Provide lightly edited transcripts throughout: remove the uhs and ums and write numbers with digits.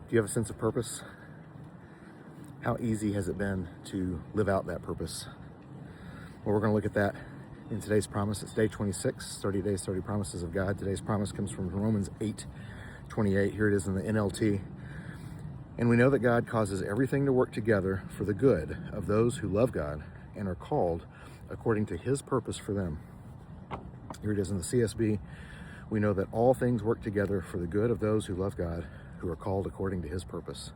Do you have a sense of purpose? How easy has it been to live out that purpose? Well, we're going to look at that in today's promise. It's day 26, 30 days, 30 promises of God. Today's promise comes from Romans 8:28. Here it is in the NLT. And we know that God causes everything to work together for the good of those who love God and are called according to his purpose for them. Here it is in the CSB. We know that all things work together for the good of those who love God, who are called according to his purpose.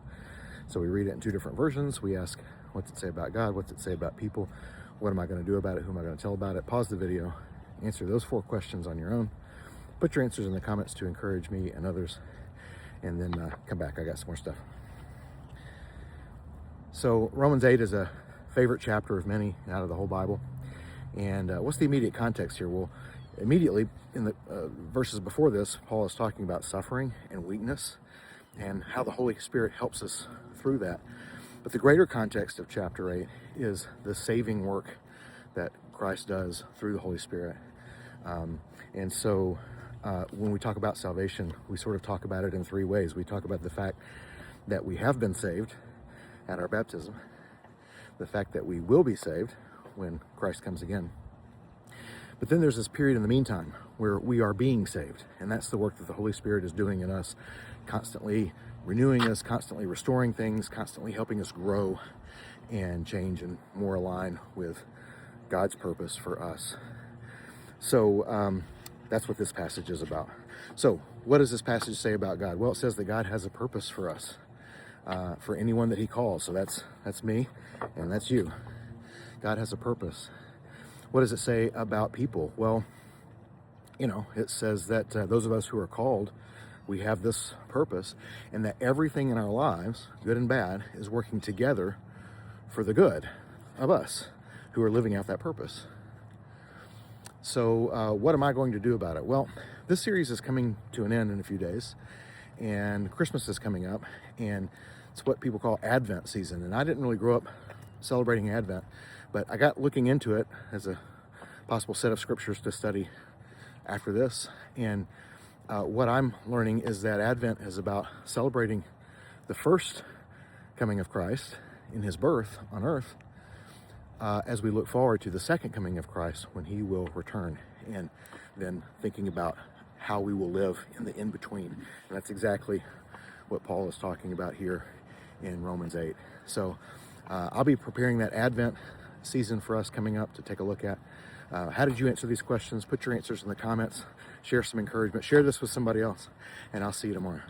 So we read it in two different versions. We ask, what's it say about God? What's it say about people? What am I going to do about it? Who am I going to tell about it? Pause the video, answer those 4 questions on your own. Put your answers in the comments to encourage me and others, and then come back. I got some more stuff. So Romans 8 is a favorite chapter of many out of the whole Bible. And what's the immediate context here? Well, immediately in the verses before this, Paul is talking about suffering and weakness and how the Holy Spirit helps us through that. But the greater context of chapter 8 is the saving work that Christ does through the Holy Spirit. And so when we talk about salvation, we sort of talk about it in 3 ways. We talk about the fact that we have been saved at our baptism, the fact that we will be saved when Christ comes again. But then there's this period in the meantime where we are being saved, and that's the work that the Holy Spirit is doing in us, constantly renewing us, constantly restoring things, constantly helping us grow and change and more align with God's purpose for us. So that's what this passage is about. So what does this passage say about God? Well, it says that God has a purpose for us, for anyone that he calls. So that's me, and that's you. God has a purpose. What does it say about people? Well, it says that those of us who are called, we have this purpose, and that everything in our lives, good and bad, is working together for the good of us who are living out that purpose. So what am I going to do about it? Well, this series is coming to an end in a few days, and Christmas is coming up, and it's what people call Advent season. And I didn't really grow up celebrating Advent, but I got looking into it as a possible set of scriptures to study after this. And what I'm learning is that Advent is about celebrating the first coming of Christ in his birth on earth, as we look forward to the second coming of Christ when he will return, and then thinking about how we will live in the in-between. And that's exactly what Paul is talking about here in Romans 8. So I'll be preparing that Advent season for us coming up to take a look at. How did you answer these questions? Put your answers in the comments. Share some encouragement. Share this with somebody else. And I'll see you tomorrow.